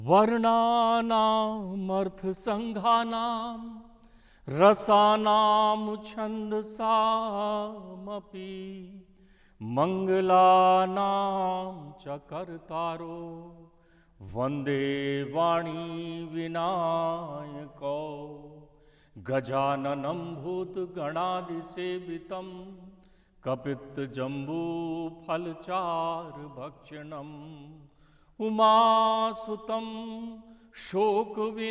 वर्णानामर्थसङ्घानां रसानां छन्दसामपि मङ्गलानां च कर्तारो वन्दे वाणी विनायको गजाननं भूतगणादिसेवितं कपित्तजम्बूफलचारुभक्षणम् उमासुतं शोकविनाशकार्यकं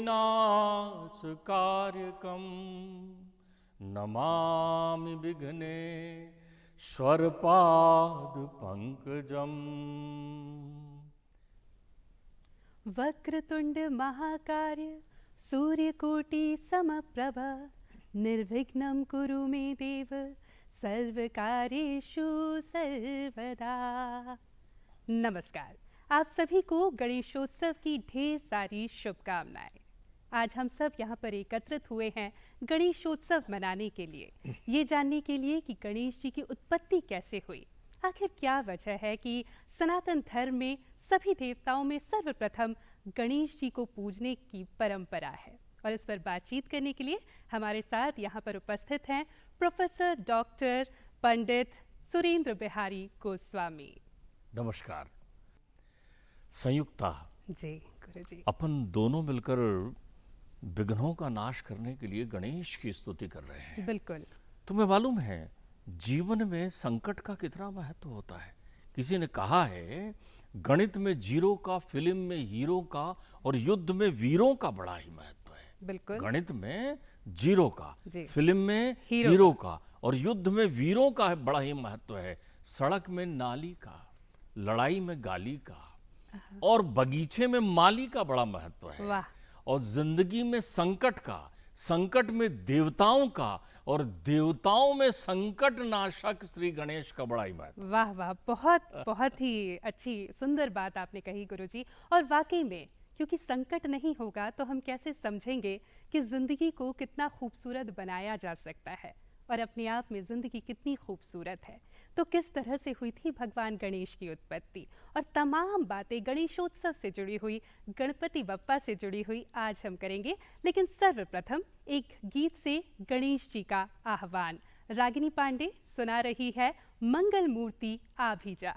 नमामि विघ्नेश्वरपादपङ्कजम्। वक्रतुंड महाकाय सूर्यकोटि समप्रभ निर्विघ्नं कुरु मे देव सर्वकार्येषु सर्वदा। नमस्कार, आप सभी को गणेशोत्सव की ढेर सारी शुभकामनाएं। आज हम सब यहाँ पर एकत्रित हुए हैं गणेशोत्सव मनाने के लिए, ये जानने के लिए कि गणेश जी की उत्पत्ति कैसे हुई, आखिर क्या वजह है कि सनातन धर्म में सभी देवताओं में सर्वप्रथम गणेश जी को पूजने की परंपरा है। और इस पर बातचीत करने के लिए हमारे साथ यहाँ पर उपस्थित हैं प्रोफेसर डॉक्टर पंडित सुरेंद्र बिहारी गोस्वामी। नमस्कार। संयुक्ता जी गुरुजी, अपन दोनों मिलकर विघ्नों का नाश करने के लिए गणेश की स्तुति कर रहे हैं। बिल्कुल। तुम्हें मालूम है जीवन में संकट का कितना महत्व होता है। किसी ने कहा है गणित में जीरो का, फिल्म में हीरो का और युद्ध में वीरों का बड़ा ही महत्व है। बिल्कुल। गणित में जीरो का, फिल्म में हीरो का और युद्ध में वीरों का बड़ा ही महत्व है। सड़क में नाली का, लड़ाई में गाली का और बगीचे में माली का बड़ा महत्व है। वाह। और जिंदगी में संकट का, संकट में देवताओं का और देवताओं में संकट नाशक श्री गणेश का बड़ा ही महत्व। वाह वाह, बहुत बहुत ही अच्छी सुंदर बात आपने कही गुरुजी। और वाकई में क्योंकि संकट नहीं होगा तो हम कैसे समझेंगे कि जिंदगी को कितना खूबसूरत बनाया जा सकता है और अपने आप में जिंदगी कितनी खूबसूरत है। तो किस तरह से हुई थी भगवान गणेश की उत्पत्ति और तमाम बातें गणेशोत्सव से जुड़ी हुई, गणपति बप्पा से जुड़ी हुई आज हम करेंगे। लेकिन सर्वप्रथम एक गीत से गणेश जी का आह्वान। रागिनी पांडे सुना रही है मंगल मूर्ति आभिजा।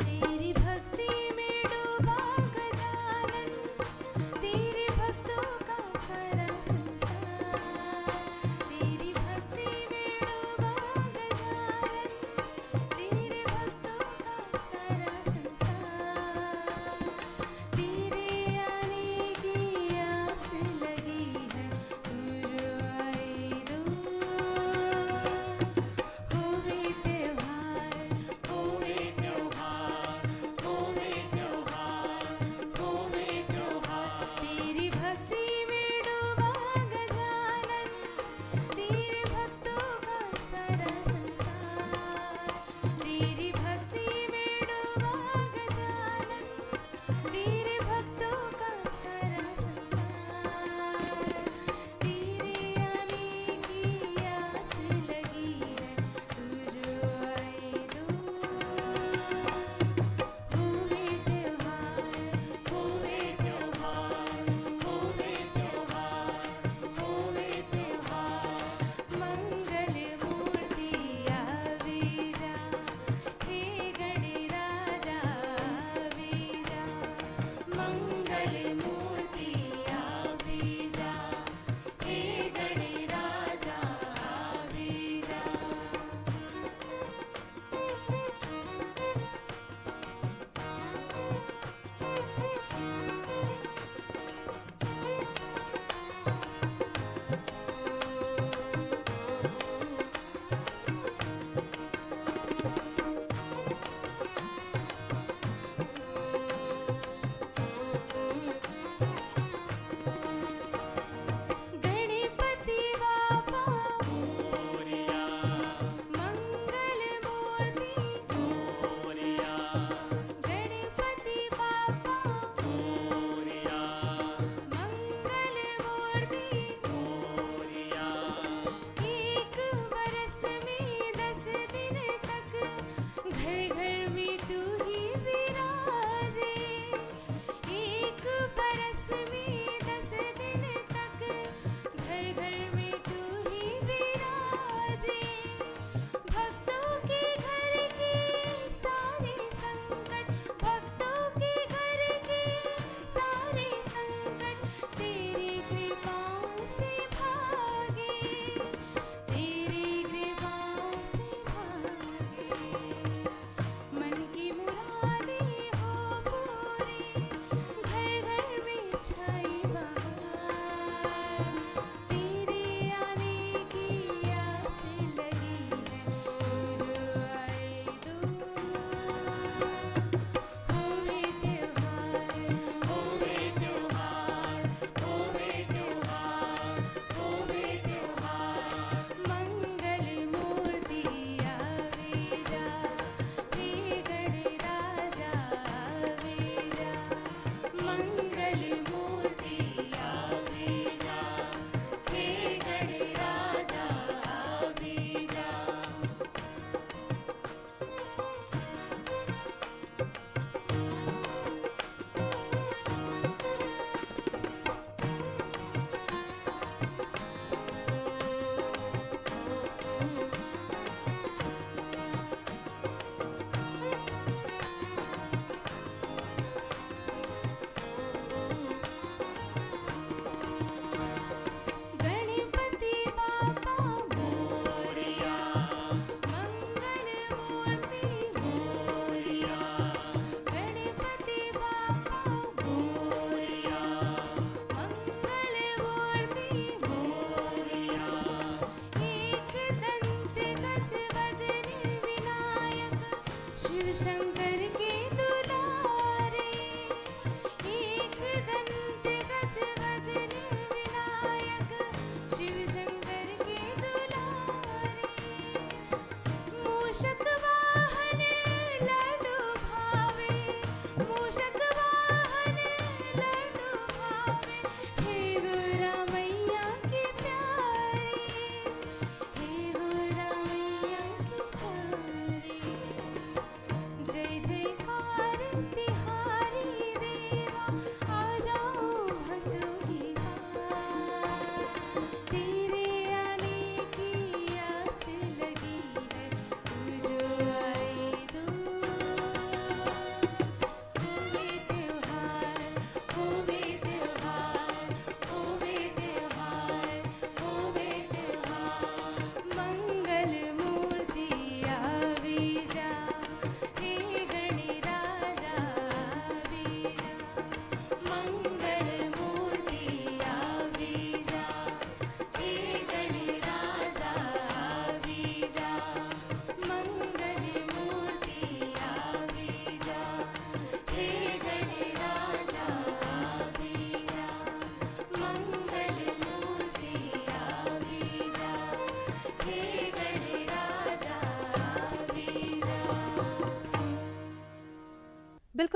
तेरी भक्ति में डूबा गजानन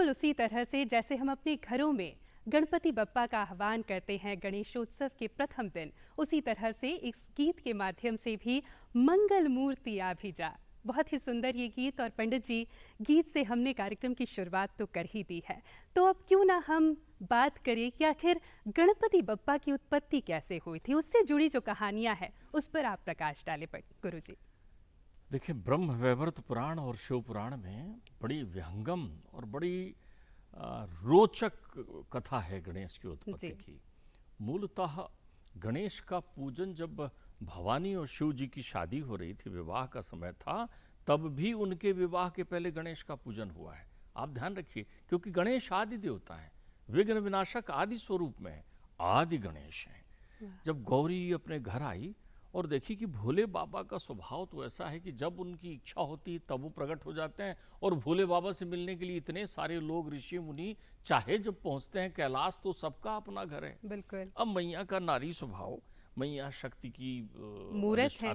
बिल्कुल उसी तरह से जैसे हम अपने घरों में गणपति बप्पा का आह्वान करते हैं गणेशोत्सव के प्रथम दिन, उसी तरह से इस गीत के माध्यम से भी मंगल मूर्ति आ भी जा। बहुत ही सुंदर ये गीत, और पंडित जी, गीत से हमने कार्यक्रम की शुरुआत तो कर ही दी है, तो अब क्यों ना हम बात करें कि आखिर गणपति बप्पा की उत्पत्ति कैसे हुई थी, उससे जुड़ी जो कहानियां हैं उस पर आप प्रकाश डालें गुरु जी। देखिए, ब्रह्म वैवर्त पुराण और शिव पुराण में बड़ी विहंगम और बड़ी रोचक कथा है गणेश की उत्पत्ति की। मूलतः गणेश का पूजन जब भवानी और शिव जी की शादी हो रही थी, विवाह का समय था, तब भी उनके विवाह के पहले गणेश का पूजन हुआ है। आप ध्यान रखिए, क्योंकि गणेश आदि देवता है, विघ्न विनाशक आदि स्वरूप में है, आदि गणेश हैं। जब गौरी अपने घर आई और देखी कि भोले बाबा का स्वभाव तो ऐसा है कि जब उनकी इच्छा होती है तब वो प्रकट हो जाते हैं, और भोले बाबा से मिलने के लिए इतने सारे लोग, ऋषि मुनि चाहे जब पहुंचते हैं कैलाश, तो सबका अपना घर है। बिल्कुल। अब मैया का नारी स्वभाव, मैया शक्ति की मूरत है,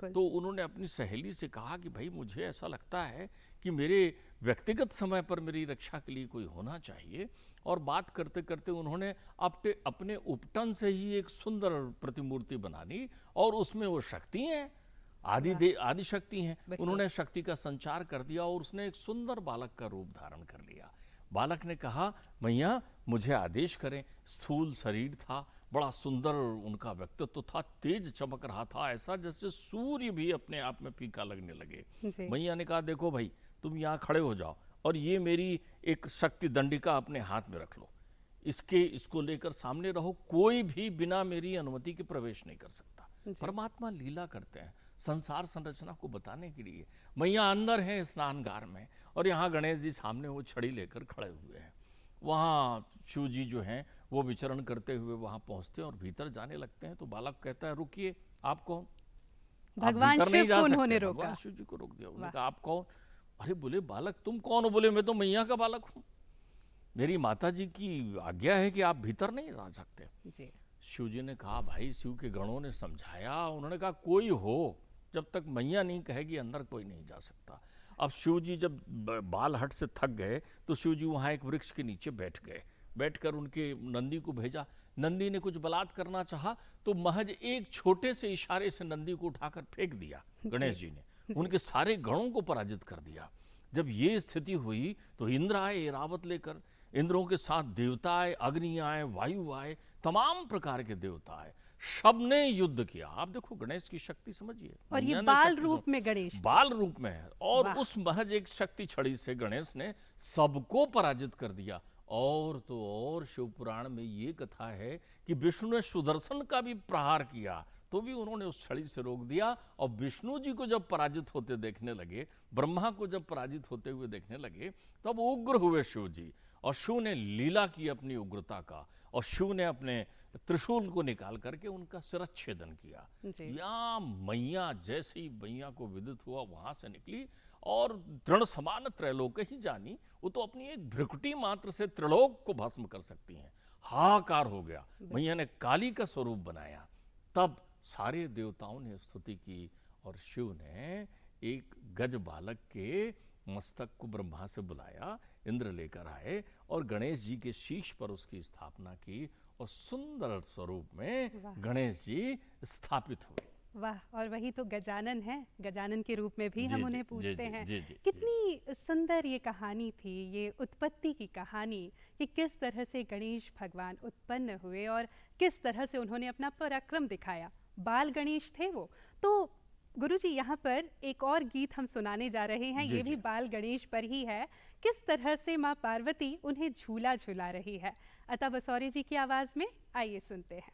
तो उन्होंने अपनी सहेली से कहा कि भाई मुझे ऐसा लगता है कि मेरे व्यक्तिगत समय पर मेरी रक्षा के लिए कोई होना चाहिए। और बात करते करते उन्होंने अपने उपटन से ही एक सुंदर प्रतिमूर्ति बनानी, और उसमें वो शक्ति हैं, आदि शक्ति हैं। उन्होंने शक्ति का संचार कर दिया और उसने एक सुंदर बालक का रूप धारण कर लिया। बालक ने कहा, मैया मुझे आदेश करें। स्थूल शरीर था, बड़ा सुंदर उनका व्यक्तित्व था, तेज चमक रहा था, ऐसा जैसे सूर्य भी अपने आप में फीका लगने लगे। मैया ने कहा, देखो भाई, तुम यहाँ खड़े हो जाओ और ये मेरी एक शक्ति दंडिका अपने हाथ में रख लो, इसको लेकर सामने रहो, कोई भी बिना मेरी अनुमति के प्रवेश नहीं कर सकता। परमात्मा लीला करते हैं संसार संरचना को बताने के लिए। मैया अंदर है स्नानगार में, और यहाँ गणेश जी सामने वो छड़ी लेकर खड़े हुए हैं। वहाँ शिव जी जो हैं वो विचरण करते हुए वहाँ पहुँचते हैं और भीतर जाने लगते हैं। तो बालक कहता है, रुकिए, आप कौन? भगवान शिव को उन्होंने रोका। भगवान शिव जी को रोक दिया। उन्होंने कहा, आप कौन? अरे बोले, बालक तुम कौन हो? बोले, मैं तो मैया का बालक हूँ, मेरी माता जी की आज्ञा है कि आप भीतर नहीं जा सकते। जी। शिव जी ने कहा, भाई शिव के गणों ने समझाया, उन्होंने कहा कोई हो, जब तक मैया नहीं कहेगी अंदर कोई नहीं जा सकता। अब शिव जी जब बालहट से थक गए तो शिव जी वहाँ एक वृक्ष के नीचे बैठ गए। बैठकर उनके नंदी को भेजा। नंदी ने कुछ बलात् करना चाहा तो महज एक छोटे से इशारे से नंदी को उठाकर फेंक दिया गणेश जी ने, उनके सारे गणों को पराजित कर दिया। जब ये स्थिति हुई तो इंद्र आए एरावत लेकर, इंद्रों के साथ देवता आए, अग्नि आए, वायु आए, तमाम प्रकार के देवता आए, सबने युद्ध किया। आप देखो गणेश की शक्ति समझिए। और ये बाल रूप में गणेश, बाल रूप में है, और उस महज एक शक्ति छड़ी से गणेश ने सबको पराजित कर दिया। और तो और शिव पुराण में ये कथा है कि विष्णु ने सुदर्शन का भी प्रहार किया तो भी उन्होंने उस छड़ी से रोक दिया। और विष्णु जी को जब पराजित होते देखने लगे, ब्रह्मा को जब पराजित होते हुए देखने लगे, तब उग्र हुए शिव जी, और शिव ने लीला की अपनी उग्रता का, और शिव ने अपने त्रिशूल को निकाल करके उनका शिरच्छेदन किया। या मैया जैसे ही मैया को विदित हुआ, वहां से निकली और दृढ़ समान त्रैलोक ही जानी। वो तो अपनी एक भ्रिकुटी मात्र से त्रिलोक को भस्म कर सकती हैं। हाहाकार हो गया, मैया ने काली का स्वरूप बनाया। तब सारे देवताओं ने स्तुति की, और शिव ने एक गज बालक के मस्तक को ब्रह्मा से बुलाया, इंद्र लेकर आए और गणेश जी के शीश पर उसकी स्थापना की, और सुंदर स्वरूप में गणेश जी स्थापित हुए। वाह, और वही तो गजानन है, गजानन के रूप में भी हम उन्हें पूछते हैं। कितनी सुंदर ये कहानी थी, ये उत्पत्ति की कहानी, कि किस तरह से गणेश भगवान उत्पन्न हुए और किस तरह से उन्होंने अपना पराक्रम दिखाया। बाल गणेश थे वो। तो गुरुजी, यहाँ पर एक और गीत हम सुनाने जा रहे हैं, ये भी बाल गणेश पर ही है। किस तरह से माँ पार्वती उन्हें झूला झुला रही है, अतः बसौरी जी की आवाज में आइए सुनते हैं।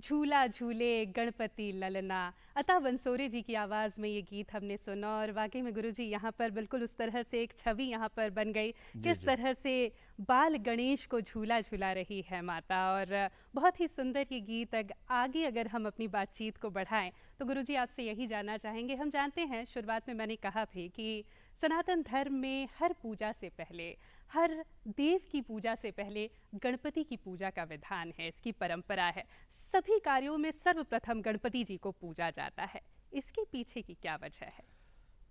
झूला झूले गणपति ललना। अतः बंसोरे जी की आवाज़ में ये गीत हमने सुना और वाकई में गुरुजी यहाँ पर बिल्कुल उस तरह से एक छवि यहाँ पर बन गई, किस तरह से बाल गणेश को झूला झूला रही है माता। और बहुत ही सुंदर ये गीत। आगे अगर हम अपनी बातचीत को बढ़ाएं तो गुरुजी आपसे यही जानना चाहेंगे, हम जानते हैं शुरुआत में मैंने कहा भी कि सनातन धर्म में हर पूजा से पहले, हर देव की पूजा से पहले गणपति की पूजा का विधान है, इसकी परंपरा है। सभी कार्यों में सर्वप्रथम गणपति जी को पूजा जाता है। इसके पीछे की क्या वजह है?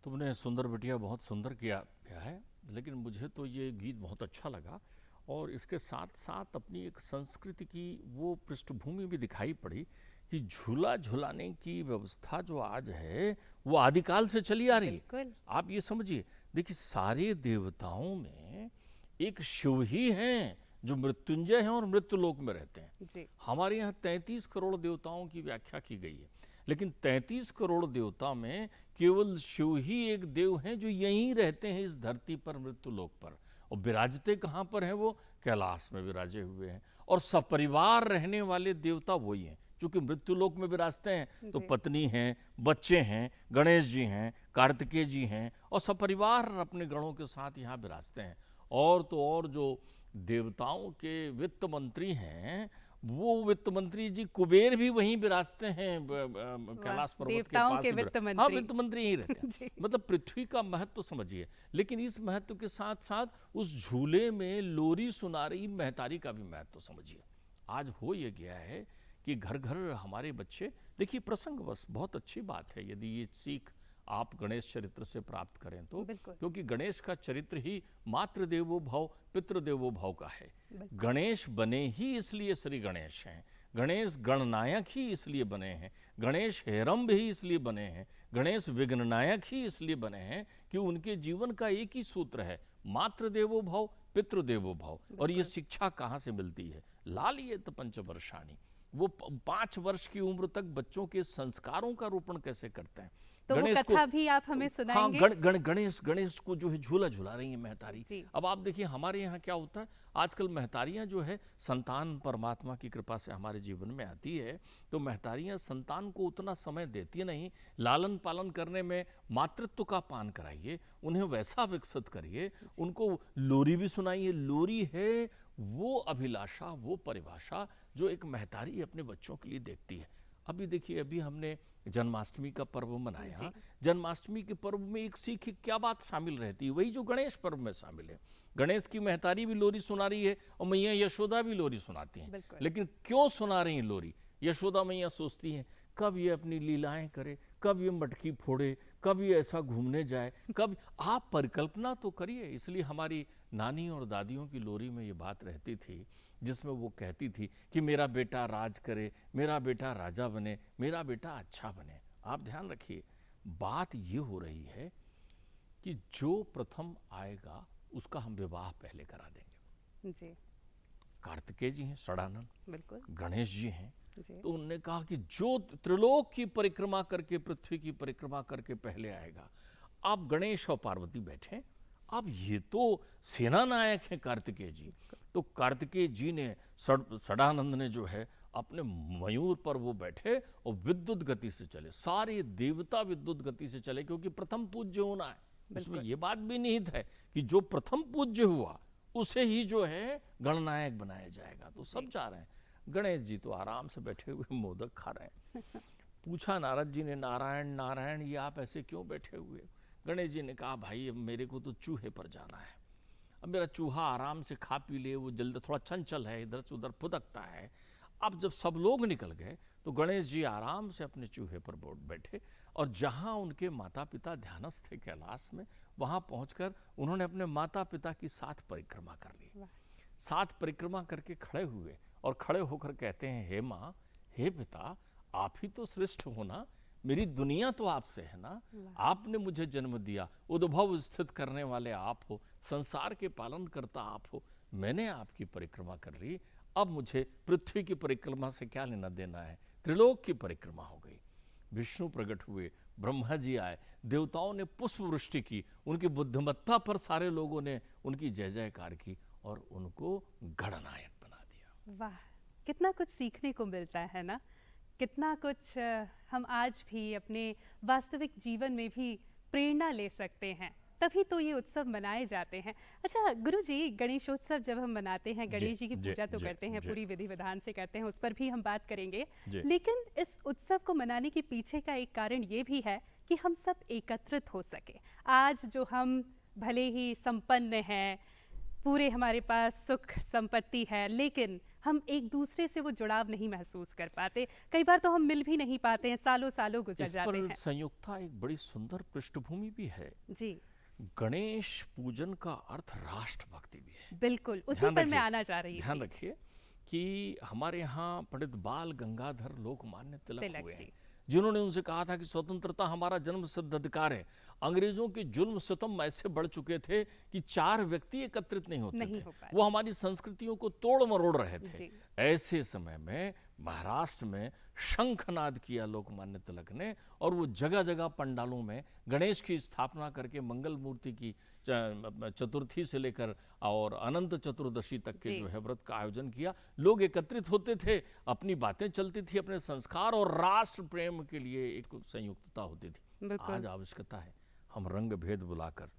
तुमने सुंदर बिटिया बहुत सुंदर किया है, लेकिन मुझे तो ये गीत बहुत अच्छा लगा और इसके साथ साथ अपनी एक संस्कृति की वो पृष्ठभूमि भी दिखाई पड़ी कि झूला झुलाने की व्यवस्था जो आज है वो आदिकाल से चली आ रही है। आप ये समझिए, देखिए सारे देवताओं में एक शिव ही हैं जो मृत्युंजय हैं और मृत्यु लोक में रहते हैं जी। हमारे यहाँ 33 करोड़ देवताओं की व्याख्या की गई है, लेकिन 33 करोड़ देवता में केवल शिव ही एक देव हैं जो यहीं रहते हैं इस धरती पर, मृत्यु लोक पर। और विराजते कहाँ पर हैं? वो कैलाश में विराजे हुए हैं। और सपरिवार रहने वाले देवता वही हैं। चूंकि मृत्यु लोक में विराजते हैं तो पत्नी हैं, बच्चे हैं, गणेश जी हैं, कार्तिकेय जी हैं और सपरिवार अपने गणों के साथ यहाँ विराजते हैं। और तो और जो देवताओं के वित्त मंत्री हैं, वो वित्त मंत्री जी कुबेर भी वहीं विराजते हैं कैलाश पर्वत के पास। हाँ, वित्त मंत्री ही रहते हैं। मतलब पृथ्वी का महत्व तो समझिए। लेकिन इस महत्व के साथ साथ उस झूले में लोरी सुना रही महतारी का भी महत्व तो समझिए। आज हो ये गया है कि घर घर हमारे बच्चे, देखिए प्रसंग बस बहुत अच्छी बात है यदि ये सीख आप गणेश चरित्र से प्राप्त करें तो, क्योंकि गणेश का चरित्र ही मातृदेवो भव पितृदेवो भव का है। गणेश बने ही इसलिए श्री गणेश हैं, गणेश गणनायक ही इसलिए बने हैं, गणेश हेरम्ब ही इसलिए बने हैं, गणेश विघ्ननायक ही इसलिए बने हैं कि उनके जीवन का एक ही सूत्र है, मातृदेवो भव पितृदेवो भव। और ये शिक्षा कहाँ से मिलती है? लालियेत पंचवर्षाणि। वो 5 वर्ष की उम्र तक बच्चों के संस्कारों का रोपण कैसे करते हैं। तो वो कथा भी आप हमें सुनाएंगे? हाँ, गणेश को जो है झूला झुला रही है महतारी। अब आप देखिए हमारे यहाँ क्या होता है, आजकल महतारियाँ जो है संतान परमात्मा की कृपा से हमारे जीवन में आती है, तो महतारियाँ संतान को उतना समय देती नहीं। लालन पालन करने में मातृत्व का पान कराइए, उन्हें वैसा विकसित करिए, उनको लोरी भी सुनाइए। लोरी है वो अभिलाषा, वो परिभाषा जो एक महतारी अपने बच्चों के लिए देखती है। अभी देखिए, अभी हमने जन्माष्टमी का पर्व मनाया। जन्माष्टमी के पर्व में एक सीख क्या बात शामिल रहती है, वही जो गणेश पर्व में शामिल है। गणेश की महतारी भी लोरी सुना रही है और मैया यशोदा भी लोरी सुनाती हैं। लेकिन क्यों सुना रही हैं लोरी? यशोदा मैया सोचती हैं कब ये अपनी लीलाएं करे, कब ये मटकी फोड़े, कब ये ऐसा घूमने जाए, कब। आप परिकल्पना तो करिए। इसलिए हमारी नानी और दादियों की लोरी में ये बात रहती थी, जिसमें वो कहती थी कि मेरा बेटा राज करे, मेरा बेटा राजा बने, मेरा बेटा अच्छा बने। आप ध्यान रखिए, बात ये हो रही है कि जो प्रथम आएगा उसका हम विवाह पहले करा देंगे जी। कार्तिकेय जी हैं षडानन, बिल्कुल गणेश जी हैं, तो उन्होंने कहा कि जो त्रिलोक की परिक्रमा करके, पृथ्वी की परिक्रमा करके पहले आएगा। आप गणेश और पार्वती बैठे। अब ये तो सेना नायक हैं कार्तिकेय जी। तो कार्तिकेय जी ने, षडानंद ने जो है अपने मयूर पर वो बैठे और विद्युत गति से चले। सारे देवता विद्युत गति से चले, क्योंकि प्रथम पूज्य होना है। इसमें ये बात भी निहित है कि जो प्रथम पूज्य हुआ उसे ही जो है गणनायक बनाया जाएगा। तो सब जा रहे हैं। गणेश जी तो आराम से बैठे हुए मोदक खा रहे हैं। पूछा नारद जी ने, नारायण नारायण ये आप ऐसे क्यों बैठे हुए? गणेश जी ने कहा भाई अब मेरे को तो चूहे पर जाना है। अब मेरा चूहा आराम से खा पी ले, वो जल्दी थोड़ा चंचल है, इधर से उधर फुदकता है। अब जब सब लोग निकल गए तो गणेश जी आराम से अपने चूहे पर बैठे और जहाँ उनके माता पिता ध्यानस्थ थे कैलाश में, वहाँ पहुँचकर उन्होंने अपने माता पिता की 7 परिक्रमा कर ली। 7 परिक्रमा करके खड़े हुए और खड़े होकर कहते हैं, हे माँ, हे पिता, आप ही तो श्रेष्ठ हो ना, मेरी दुनिया तो आपसे है ना, आपने मुझे जन्म दिया, उद्भव स्थित करने वाले आप हो, संसार के पालन करता आप हो, मैंने आपकी परिक्रमा कर ली, अब मुझे पृथ्वी की परिक्रमा से क्या लेना देना है, त्रिलोक की परिक्रमा हो गई। विष्णु प्रकट हुए, ब्रह्मा जी आए, देवताओं ने पुष्प वृष्टि की, उनकी बुद्धिमत्ता पर सारे लोगों ने उनकी जय जयकार की और उनको गणनायक बना दिया। वाह, कितना कुछ सीखने को मिलता है ना। कितना कुछ हम आज भी अपने वास्तविक जीवन में भी प्रेरणा ले सकते हैं, तभी तो ये उत्सव मनाए जाते हैं। अच्छा गुरुजी, गणेशोत्सव जब हम मनाते हैं, गणेश जी की पूजा तो करते हैं, पूरी विधि विधान से करते हैं, उस पर भी हम बात करेंगे, लेकिन इस उत्सव को मनाने के पीछे का एक कारण ये भी है कि हम सब एकत्रित हो सके। आज जो हम भले ही संपन्न हैं, पूरे हमारे पास सुख संपत्ति है, लेकिन हम एक दूसरे से वो जुड़ाव नहीं महसूस कर पाते। कई बार तो हम मिल भी नहीं पाते हैं, सालों सालों गुजर जाते हैं। संयुक्ता एक बड़ी सुंदर पृष्ठभूमि भी है जी। गणेश पूजन का अर्थ राष्ट्रभक्ति भी है। बिल्कुल, उसी पर मैं आना चाह रही हूँ। ध्यान रखिए कि हमारे यहाँ पंडित बाल गंगाधर लोकमान्य तिलक हुए हैं, जिन्होंने उनसे कहा था कि स्वतंत्रता हमारा जन्म सिद्ध अधिकार है। अंग्रेजों के जुल्म सितम ऐसे बढ़ चुके थे कि 4 व्यक्ति एकत्रित नहीं होते थे, वो हमारी संस्कृतियों को तोड़ मरोड़ रहे थे। ऐसे समय में महाराष्ट्र में शंखनाद किया लोकमान्य तिलक ने, और वो जगह जगह पंडालों में गणेश की स्थापना करके मंगल मूर्ति की चतुर्थी से लेकर और अनंत चतुर्दशी तक के जो है व्रत का आयोजन किया। लोग एकत्रित होते थे, अपनी बातें चलती थी, अपने संस्कार और राष्ट्र प्रेम के लिए एक संयुक्तता होती थी। आज आवश्यकता है हम रंग भेद बुलाकर,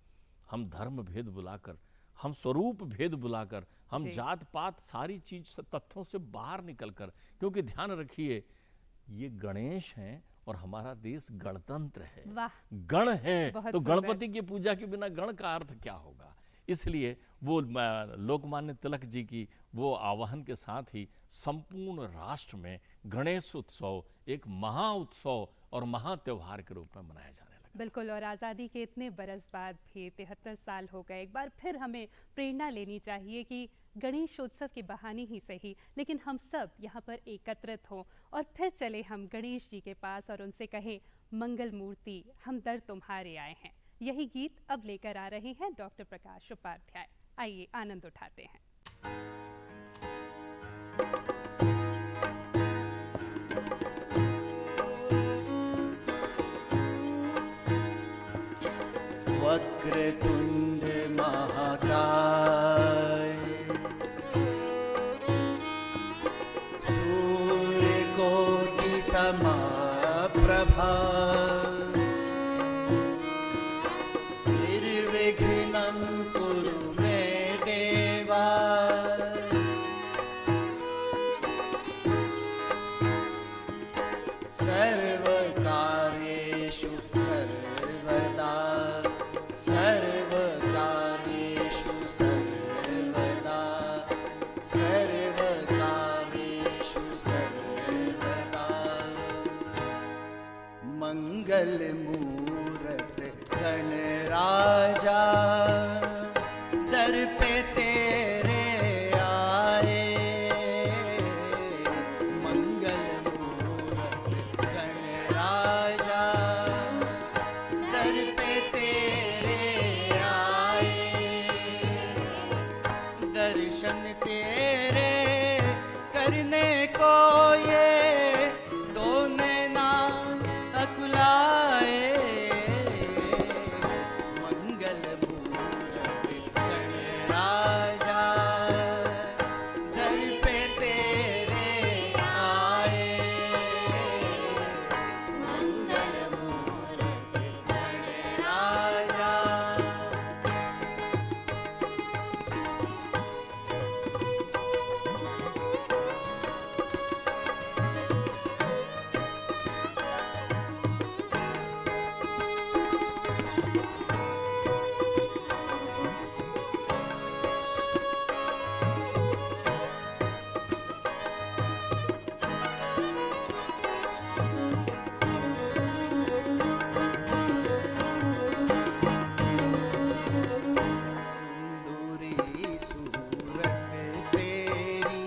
हम धर्म भेद बुलाकर, हम स्वरूप भेद बुलाकर, हम जात पात सारी चीज तथ्यों से बाहर निकलकर, क्योंकि ध्यान रखिए ये गणेश हैं और हमारा देश गणतंत्र है, गण है, तो गणपति की पूजा के बिना गण का अर्थ क्या होगा। इसलिए वो लोकमान्य तिलक जी की वो आह्वान के साथ ही संपूर्ण राष्ट्र में गणेश उत्सव एक महा उत्सव और महा त्योहार के रूप में मनाया जाने लगा। बिल्कुल, और आज़ादी के इतने बरस बाद भी 73 साल हो गए, एक बार फिर हमें प्रेरणा लेनी चाहिए कि गणेशोत्सव के बहाने ही सही, लेकिन हम सब यहाँ पर एकत्रित हों और फिर चले हम गणेश जी के पास और उनसे कहें, मंगल मूर्ति हम दर तुम्हारे आए हैं। यही गीत अब लेकर आ रहे हैं डॉक्टर प्रकाश उपाध्याय। आइए आनंद उठाते हैं। वक्रतुंड महाकाय, सूर्यकोटि समप्रभा, निर्विघ्नं कुरु मे देवा, सर्वकार्येषु सर्वदा, सर्वकार्येषु सर्वदा, सर्वकार्येषु सर्वदा। मंगलमूर्त गणराजा, दर पे तेरे आए। मंगलमूर्त गणराजा, दर पे तेरे आए। दर्शन तेरे करने को ये दो नैना अकुलाए। मंगलमूर्त गणराजा, दर पे तेरे आए। मंगलमूर्त गणराजा। सिंदूरी सूरत तेरी,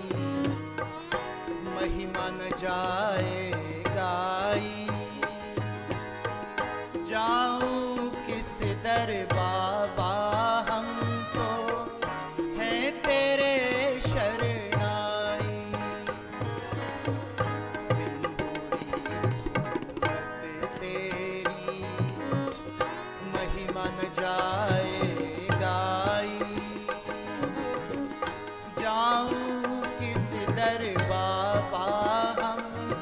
महिमा न जाए गाई। जाऊं किस दर बाबा, हमको है तेरे शरणाई। सिंदूरी सूरत तेरी, महिमा न जाए गाई। जाऊं किस दर बाबा, हमको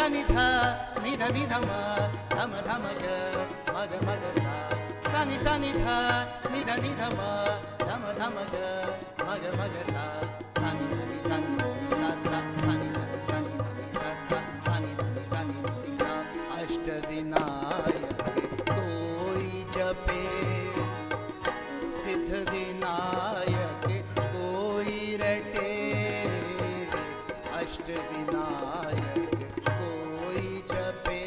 नि ध नि ध नि ध म धम धम ग मग मग सा नि ध नि ध नि ध म धम धम ग मग मग सा नि ध नि सा नि ध नि सा नि ध नि सा अष्टविनायक कोई जपे सिद्ध विनायक कोई रटे अष्टविनायक कोई जपे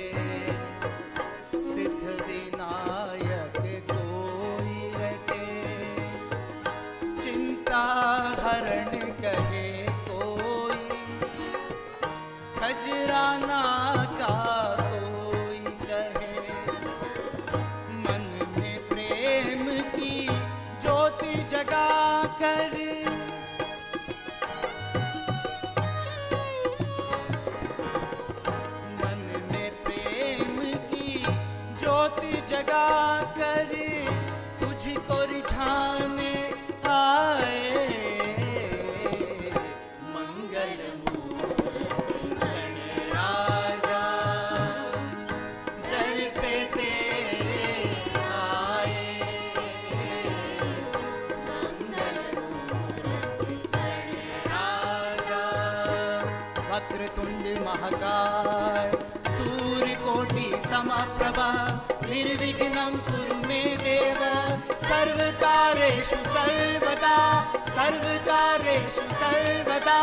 सिद्ध विनायक कोई रटे चिंता हरण कहे कोई खजराना का कोई कहे मन में प्रेम की ज्योति जगा कर मन में प्रेम की ज्योति जगा कर तुझको रिझाने आए मंगल मूर्ति गणराजा दर पे तेरे आए मंगल मूर्ति गणराजा वक्रतुंड महाकाय सूर्यकोटि समप्रभा निर्विघ्नं कुरु मे देव सर्वकारेषु सर्वदा सर्वकारेषु सर्वदा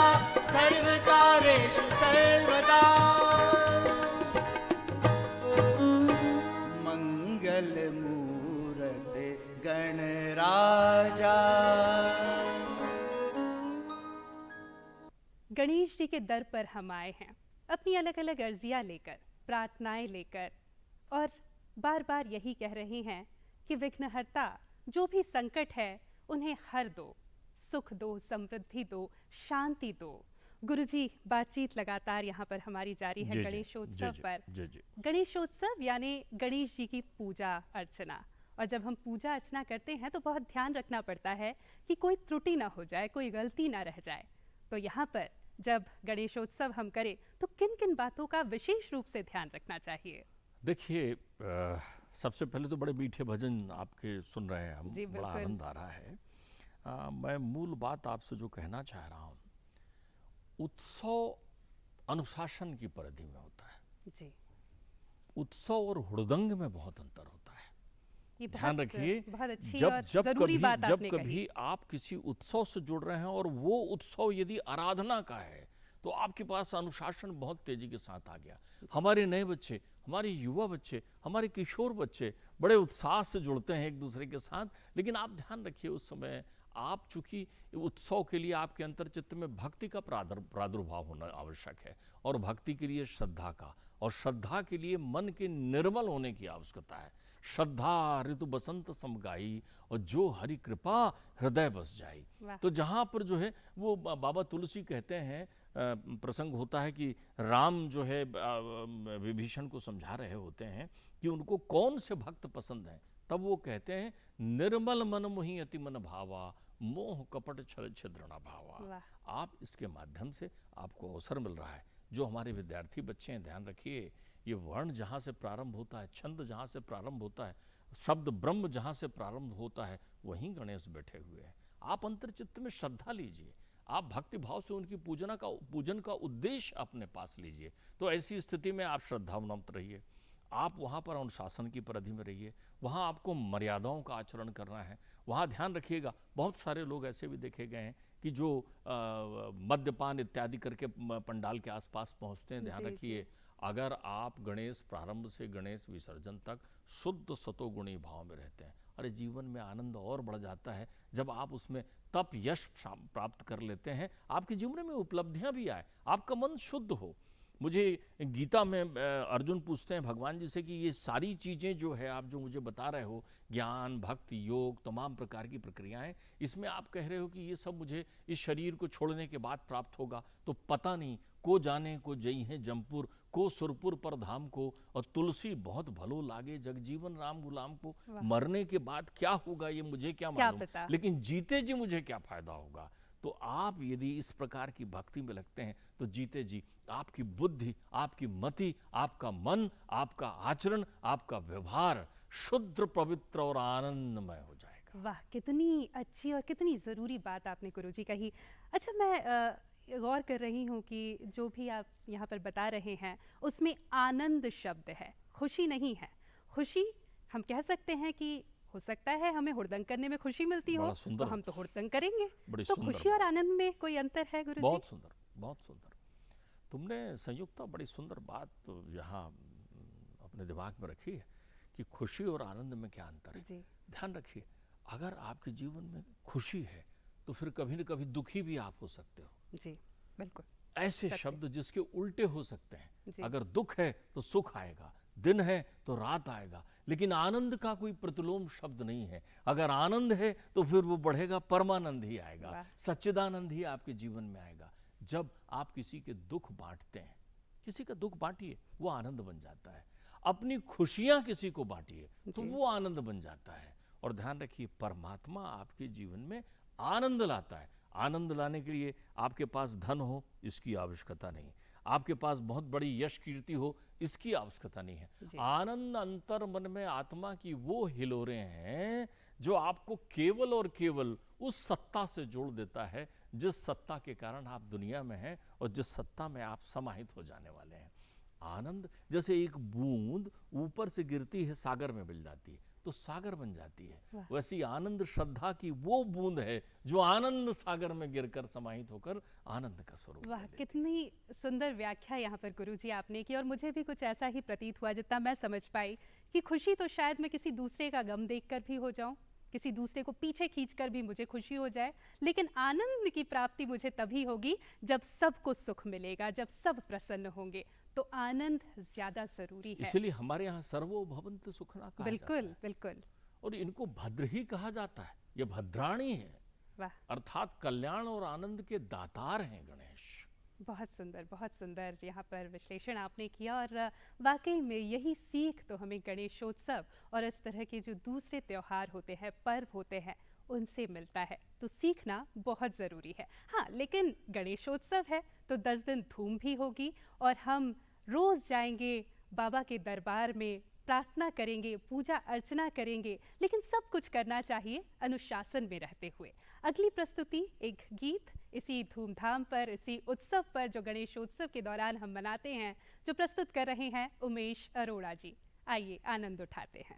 सर्वकारेषु सर्वदा मंगल मूर्ति गणराजा। गणेश जी के दर पर हम आए हैं अपनी अलग अलग अर्जियां लेकर, प्रार्थनाएं लेकर, और बार बार यही कह रहे हैं कि विघ्नहर्ता जो भी संकट है उन्हें हर दो, सुख दो, समृद्धि दो, शांति दो। गुरुजी, बातचीत लगातार यहाँ पर हमारी जारी है गणेशोत्सव पर। गणेशोत्सव यानी गणेश जी की पूजा अर्चना, और जब हम पूजा अर्चना करते हैं तो बहुत ध्यान रखना पड़ता है कि कोई त्रुटि ना हो जाए, कोई गलती ना रह जाए। तो यहाँ पर जब गणेशोत्सव हम करें तो किन किन बातों का विशेष रूप से ध्यान रखना चाहिए? देखिए, सबसे पहले तो बड़े मीठे भजन आपके सुन रहे हैं हम, बड़ा आनंद आ रहा है। मैं मूल बात आपसे जो कहना चाह रहा हूँ, उत्सव अनुशासन की परिधि में होता है जी। उत्सव और हुड़दंग में बहुत अंतर होता है, ध्यान रखिए। जब कभी आप किसी उत्सव से जुड़ रहे हैं और वो उत्सव यदि आराधना का है तो आपके पास अनुशासन बहुत तेजी के साथ आ गया। हमारे नए बच्चे, हमारे युवा बच्चे, हमारे किशोर बच्चे बड़े उत्साह से जुड़ते हैं एक दूसरे के साथ, लेकिन आप ध्यान रखिए उस समय आप चूंकि उत्सव के लिए आपके अंतर्चित्त में भक्ति का प्रादुर्भाव होना आवश्यक है, और भक्ति के लिए श्रद्धा का, और श्रद्धा के लिए मन के निर्मल होने की आवश्यकता है। श्रद्धा ऋतु बसंत समगाई, और जो हरि कृपा हृदय बस जाई। तो जहाँ पर जो है वो बाबा तुलसी कहते हैं, प्रसंग होता है कि राम जो है विभीषण को समझा रहे होते हैं कि उनको कौन से भक्त पसंद हैं, तब वो कहते हैं निर्मल मन मोहि अति मन भावा, मोह कपट छल छिद्र न भावा। आप इसके माध्यम से आपको अवसर मिल रहा है। जो हमारे विद्यार्थी बच्चे हैं, ध्यान रखिए, ये वर्ण जहाँ से प्रारंभ होता है, छंद जहाँ से प्रारंभ होता है, शब्द ब्रह्म जहाँ से प्रारंभ होता है, वहीं गणेश बैठे हुए हैं। आप अंतर्चित्त में श्रद्धा लीजिए, आप भक्ति भाव से उनकी पूजन का उद्देश्य अपने पास लीजिए। तो ऐसी स्थिति में आप श्रद्धावनत रहिए, आप वहाँ पर अनुशासन की परिधि में रहिए, वहाँ आपको मर्यादाओं का आचरण करना है। वहाँ ध्यान रखिएगा, बहुत सारे लोग ऐसे भी देखे गए हैं कि जो मद्यपान इत्यादि करके पंडाल के आसपास पहुँचते हैं। ध्यान रखिए, अगर आप गणेश प्रारंभ से गणेश विसर्जन तक शुद्ध सतोगुणी भाव में रहते हैं, अरे जीवन में आनंद और बढ़ जाता है जब आप उसमें तप यश प्राप्त कर लेते हैं, आपके जीवन में उपलब्धियां भी आए, आपका मन शुद्ध हो। मुझे गीता में अर्जुन पूछते हैं भगवान जी से कि ये सारी चीज़ें जो है आप जो मुझे बता रहे हो, ज्ञान, भक्ति, योग, तमाम प्रकार की प्रक्रियाएं, इसमें आप कह रहे हो कि ये सब मुझे इस शरीर को छोड़ने के बाद प्राप्त होगा, तो पता नहीं को जाने को जई है जमपुर को सुरपुर पर धाम को, और तुलसी बहुत भलो लागे जगजीवन राम गुलाम को। मरने के बाद क्या होगा ये मुझे क्या मालूम, लेकिन जीते जी मुझे क्या फायदा होगा। तो आप यदि इस प्रकार की भक्ति में लगते हैं तो जीते जी आपकी बुद्धि, आपकी मति, आपका मन, आपका आचरण, आपका व्यवहार शुद्ध, पवित्र और आनंदमय हो जाएगा। वाह, कितनी अच्छी और कितनी ज़रूरी बात आपने गुरुजी कही। अच्छा, मैं गौर कर रही हूँ कि जो भी आप यहाँ पर बता रहे हैं उसमें आनंद शब्द है, खुशी नहीं है। खुशी हम कह सकते हैं कि हो सकता है हमें हुड़दंग करने में खुशी मिलती हो तो हम तो हुड़दंग करेंगे। तो खुशी और आनंद में कोई अंतर है गुरुजी? बहुत सुंदर, बहुत सुंदर। तुमने संयुक्ता बड़ी सुंदर बात यहाँ अपने दिमाग में रखी है कि खुशी और आनंद में क्या अंतर है। जी। ध्यान रखिए, अगर आपके जीवन में खुशी है तो फिर कभी न कभी दुखी भी आप हो सकते हो। जी, बिल्कुल। ऐसे शब्द जिसके उल्टे हो सकते हैं। जी। अगर दुख है तो सुख आएगा, दिन है तो रात आएगा, लेकिन आनंद का कोई प्रतिलोम शब्द नहीं है। अगर आनंद है तो फिर वो बढ़ेगा, परमानंद ही आएगा, सच्चिदानंद ही आपके जीवन में आएगा। जब आप किसी के दुख बांटते हैं, किसी का दुख बांटिए, वो आनंद बन जाता है। अपनी खुशियां किसी को बांटिए तो वो आनंद बन जाता है। और ध्यान रखिए, परमात्मा आपके जीवन में आनंद लाता है। आनंद लाने के लिए आपके पास धन हो, इसकी आवश्यकता नहीं। आपके पास बहुत बड़ी यश कीर्ति हो, इसकी आवश्यकता नहीं है। आनंद अंतर मन में आत्मा की वो हिलोरे हैं जो आपको केवल और केवल उस सत्ता से जोड़ देता है जिस सत्ता के कारण आप दुनिया में हैं और जिस सत्ता में आप समाहित हो जाने वाले हैं। आनंद जैसे एक बूंद ऊपर से गिरती है, सागर में मिल जाती है तो सागर बन जाती है। वैसी आनंद श्रद्धा की वो बूंद है जो आनंद सागर में गिरकर समाहित होकर आनंद का स्वरूप। वाह, कितनी सुंदर व्याख्या यहाँ पर गुरुजी आपने की। और मुझे भी कुछ ऐसा ही प्रतीत हुआ, जितना मैं समझ पाई, कि खुशी तो शायद मैं किसी दूसरे का गम देखकर भी हो जाऊं, किसी दूसरे को पीछे खींचकर भी मुझे खुशी हो जाए, लेकिन आनंद की प्राप्ति मुझे तभी होगी जब सबको सुख मिलेगा, जब सब प्रसन्न होंगे। तो आनंद ज्यादा जरूरी है। इसलिए हमारे यहाँ सर्वो भवन्तु सुखिनः कहा बिल्कुल जाता है। बिल्कुल। और इनको भद्र ही कहा जाता है, ये भद्राणी है। वाह, अर्थात कल्याण और आनंद के दातार हैं गणेश। बहुत सुंदर, बहुत सुंदर यहाँ पर विश्लेषण आपने किया। और वाकई में यही सीख तो हमें गणेशोत्सव और इस तरह के जो दूसरे त्योहार होते हैं, पर्व होते हैं, उनसे मिलता है। तो सीखना बहुत ज़रूरी है। हाँ, लेकिन गणेशोत्सव है तो 10 दिन धूम भी होगी और हम रोज़ जाएंगे बाबा के दरबार में, प्रार्थना करेंगे, पूजा अर्चना करेंगे, लेकिन सब कुछ करना चाहिए अनुशासन में रहते हुए। अगली प्रस्तुति एक गीत इसी धूमधाम पर, इसी उत्सव पर जो गणेशोत्सव के दौरान हम मनाते हैं, जो प्रस्तुत कर रहे हैं उमेश अरोड़ा जी। आइए आनंद उठाते हैं।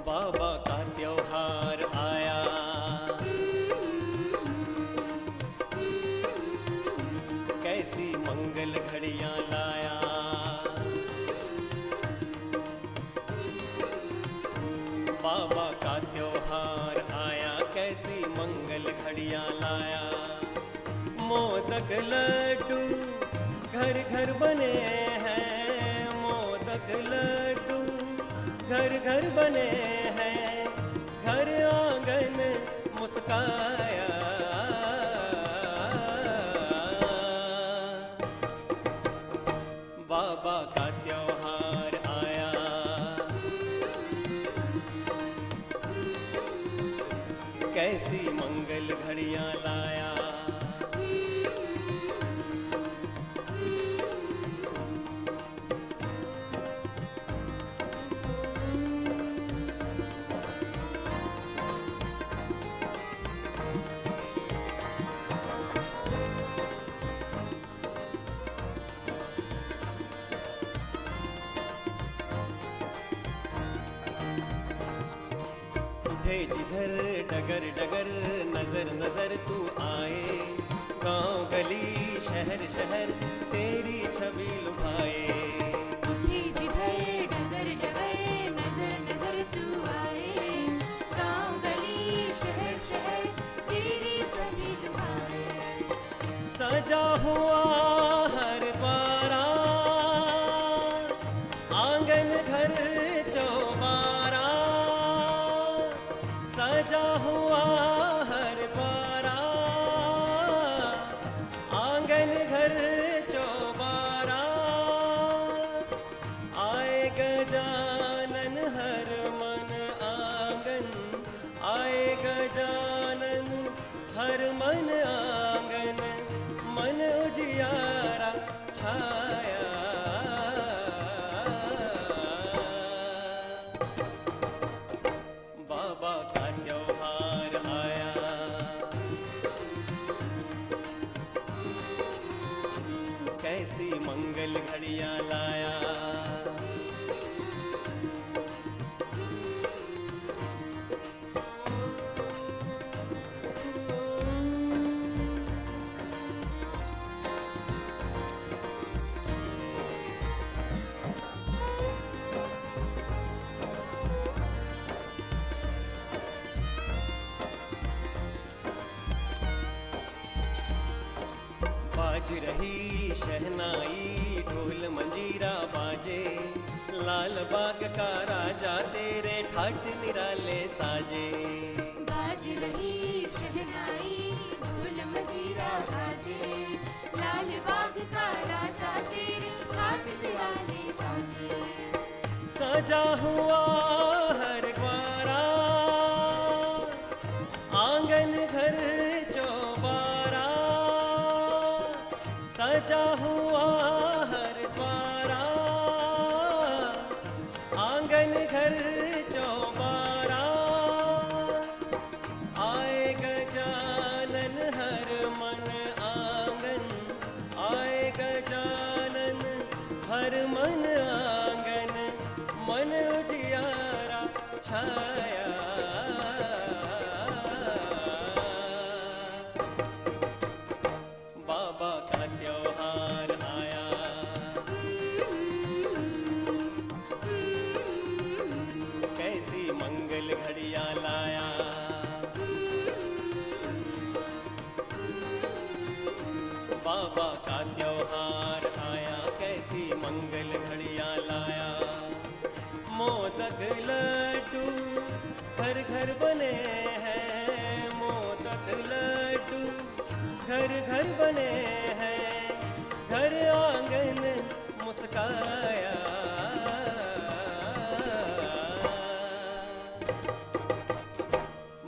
बाबा का त्योहार आया, कैसी मंगल घड़ियां लाया। बाबा का त्योहार आया, कैसी मंगल घड़ियां लाया। मोदक लड्डू घर घर बने हैं, मोदक लड्डू घर घर बने हैं, घर आंगन मुस्काया। बाबा का त्योहार आया, कैसी मंगल घड़ियां लाया। जिधर डगर डगर नजर नजर तू आए, गांव गली शहर शहर तेरी छवि लुभाए। जिधर डगर डगर नजर नजर तू आए, गांव गली शहर शहर तेरी छवि लुभाए। सजा हुआ हर द्वार छाया। बाबा का त्योहार आया, कैसी मंगल घड़ियां लाया। बाज रही शहनाई, ढोल मंजीरा बाजे, लाल बाग का राजा तेरे ठाट निराले साजे। बाज रही शहनाई, ढोल मजीरा बाजे, लाल बाग का राजा तेरे हाथ निराले साजे। सजा हुआ हर द्वारा, आंगन घर चौबारा, सजा हुआ हर द्वारा, आंगन घर चौबारा। आए गजानन हर मन आंगन, आए गजानन हर मन आंगन, मन उजियारा छाया। बाबा का त्योहार आया, कैसी मंगल घड़ियां लाया। बाबा का त्योहार आया, कैसी मंगल घड़ियां लाया। मोदक लड्डू घर घर बने हैं, मोदक लड्डू घर घर बने हैं, घर आंगन मुस्काया।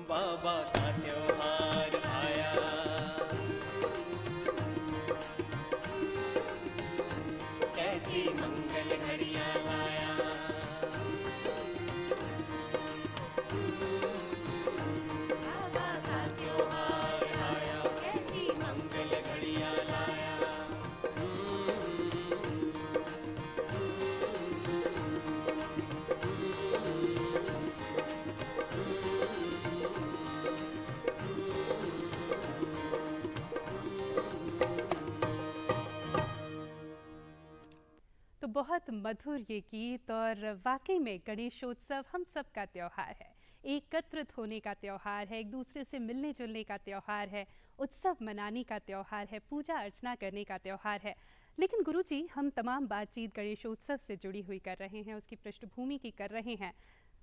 बाबा का त्योहार आया, कैसी मंगल घड़ियां लाया। बाबा का त्योहार आया, कैसी मंगल घड़ियां लाया। तो बहुत मधुर ये गीत, और वाकई में गणेशोत्सव हम सब का त्यौहार है, एकत्रित होने का त्यौहार है, एक दूसरे से मिलने जुलने का त्यौहार है, उत्सव मनाने का त्यौहार है, पूजा अर्चना करने का त्यौहार है। लेकिन गुरुजी, हम तमाम बातचीत गणेशोत्सव से जुड़ी हुई कर रहे हैं, उसकी पृष्ठभूमि की कर रहे हैं।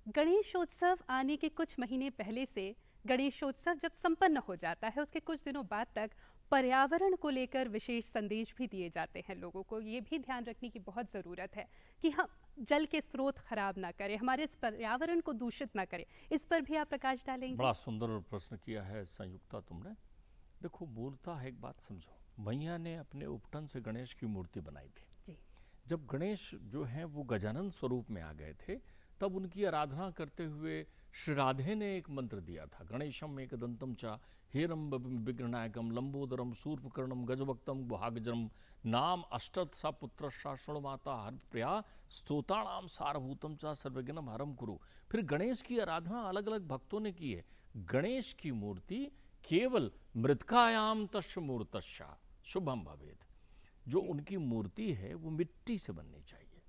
गणेशोत्सव आने के कुछ महीने पहले से गणेशोत्सव जब संपन्न हो जाता है, उसके कुछ दिनों बाद तक पर्यावरण को लेकर विशेष संदेश भी दिए जाते हैं। लोगों को ये भी ध्यान रखने की बहुत ज़रूरत है कि हम जल के स्रोत खराब ना करें, हमारे इस पर्यावरण को दूषित ना करें। इस पर भी आप प्रकाश डालेंगे? बड़ा सुंदर प्रश्न किया है संयुक्ता तुमने। देखो, मूलतः एक बात समझो, मैया ने अपने उपटन से गणेश की मूर्ति बनाई थी। जी। जब गणेश जो हैं वो गजानन स्वरूप में आ गए थे, तब उनकी आराधना करते हुए श्री राधे ने एक मंत्र दिया था, गणेशम एकदंतम च हेरम विघ्नायकम लंबोदरम शूर्पकर्णम गजभक्तम गुहागजम नाम अष्टत सा पुत्र शृणुमाता हर प्रिया स्तोताणाम सारभूतम च सर्वज्ञनम हरम कुरु। फिर गणेश की आराधना अलग अलग भक्तों ने की है। गणेश की मूर्ति केवल मृतकायाम तस्य मूर्तस्या शुभम भवेत्। जो उनकी मूर्ति है वो मिट्टी से बननी चाहिए।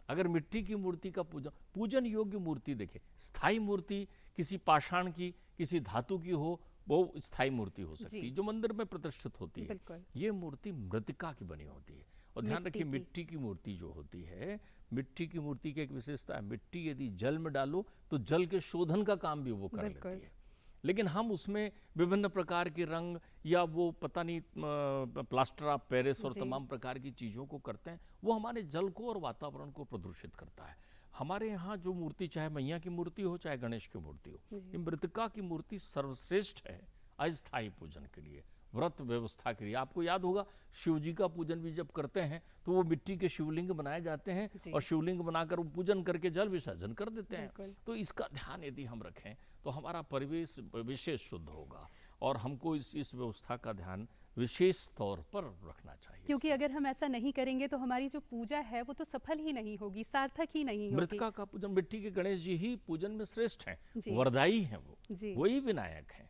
अगर मिट्टी की मूर्ति का पूजन योग्य मूर्ति देखें, स्थायी मूर्ति किसी पाषाण की, किसी धातु की हो, वो स्थायी मूर्ति हो सकती है जो मंदिर में प्रतिष्ठित होती है। ये मूर्ति मृतिका की बनी होती है। और ध्यान रखिए, मिट्टी की मूर्ति जो होती है, मिट्टी की मूर्ति की एक विशेषता है, मिट्टी यदि जल में डालो तो जल के शोधन का काम भी वो कर लेती है। लेकिन हम उसमें विभिन्न प्रकार के रंग या वो पता नहीं प्लास्टर ऑफ पेरिस और तमाम प्रकार की चीज़ों को करते हैं, वो हमारे जल को और वातावरण को प्रदूषित करता है। हमारे यहाँ जो मूर्ति, चाहे मैया की मूर्ति हो चाहे गणेश की मूर्ति हो, ये मृतिका की मूर्ति सर्वश्रेष्ठ है अस्थायी पूजन के लिए। व्रत व्यवस्था करिए। आपको याद होगा शिव जी का पूजन भी जब करते हैं तो वो मिट्टी के शिवलिंग बनाए जाते हैं जी। और शिवलिंग बनाकर वो पूजन करके जल विसर्जन कर देते हैं। बिल्कुल। तो इसका ध्यान यदि हम रखें तो हमारा परिवेश विशेष शुद्ध होगा और हमको इस व्यवस्था का ध्यान विशेष तौर पर रखना चाहिए। क्योंकि अगर हम ऐसा नहीं करेंगे तो हमारी जो पूजा है वो तो सफल ही नहीं होगी, सार्थक ही नहीं होगी। मृतिका का पूजन, मिट्टी के गणेश जी ही पूजन में श्रेष्ठ हैं, जी। वरदाई हैं वो, जी। वही विनायक हैं।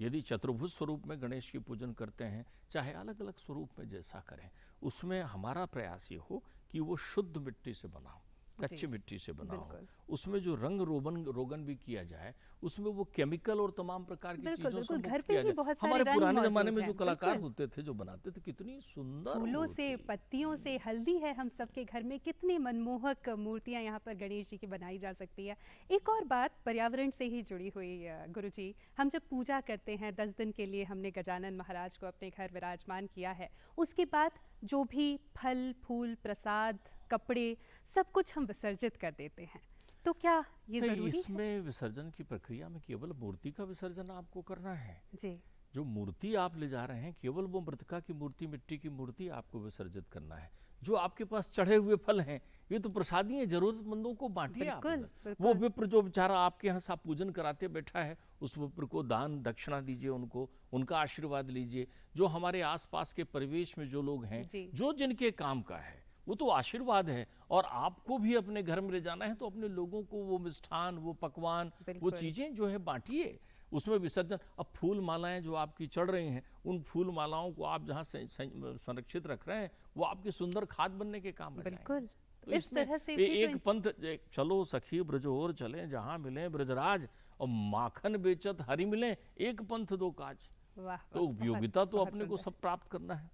यदि चतुर्भुज स्वरूप में गणेश की पूजन करते हैं, चाहे अलग अलग स्वरूप में जैसा करें, उसमें हमारा प्रयास ये हो कि वो शुद्ध मिट्टी से बना हो, कच्ची मिट्टी से बना हो। बिल्कुल। उसमें जो रंग रोगन भी किया जाए, उसमें वो केमिकल और तमाम प्रकार की बिल्कुल, चीजों से बिल्कुल। मुक्त घर पे किया ही जाए। बहुत सारे हमारे रंग पुराने मौजूद जमाने में हैं, जो कलाकार बिल्कुल। होते थे, जो बनाते थे, कितनी सुंदर फूलों से, मूर्ति। पत्तियों से, हल्दी है हम सबके घर में, कितनी मनमोहक मूर्तियां यहाँ पर गणेश जी की बनाई जा सकती है। एक और बात पर्यावरण से ही जुड़ी हुई गुरुजी, हम जब पूजा करते हैं 10 दिन के लिए हमने गजानन महाराज को अपने घर विराजमान किया है, उसके बाद जो भी फल फूल प्रसाद कपड़े सब कुछ हम विसर्जित कर देते हैं, तो क्या ये नहीं, जरूरी है? इसमें विसर्जन की प्रक्रिया में केवल मूर्ति का विसर्जन आपको करना है। जी। जो मूर्ति आप ले जा रहे हैं, केवल वो मृतिका की मूर्ति, मिट्टी की मूर्ति आपको विसर्जित करना है। जो आपके पास चढ़े हुए फल हैं, ये तो प्रसादी है, जरूरतमंदों को बांटिए आप। बिल्कुल, बिल्कुल। वो विप्र जो बेचारा आपके यहाँ सा पूजन कराते बैठा है, उस विप्र को दान दक्षिणा दीजिए, उनको उनका आशीर्वाद लीजिए। जो हमारे आसपास के परिवेश में जो लोग हैं, जी। जो जिनके काम का है, वो तो आशीर्वाद है। और आपको भी अपने घर में ले जाना है तो अपने लोगों को वो मिष्ठान, वो पकवान, वो बिल्कुल। चीजें जो है बांटिए, उसमें विसर्जन। अब फूल मालाएं जो आपकी चढ़ रही हैं, उन फूल मालाओं को आप जहाँ संरक्षित रख रहे हैं, वो आपकी सुंदर खाद बनने के काम में बिल्कुल। तो इस इसमें तरह से ये भी तो एक पंथ, चलो सखी ब्रज और चले, जहाँ मिले ब्रजराज, और माखन बेचत हरि मिले, एक पंथ दो काज। वाह, तो वाह, उपयोगिता तो बहुत अपने को सुंदर। सब प्राप्त करना है।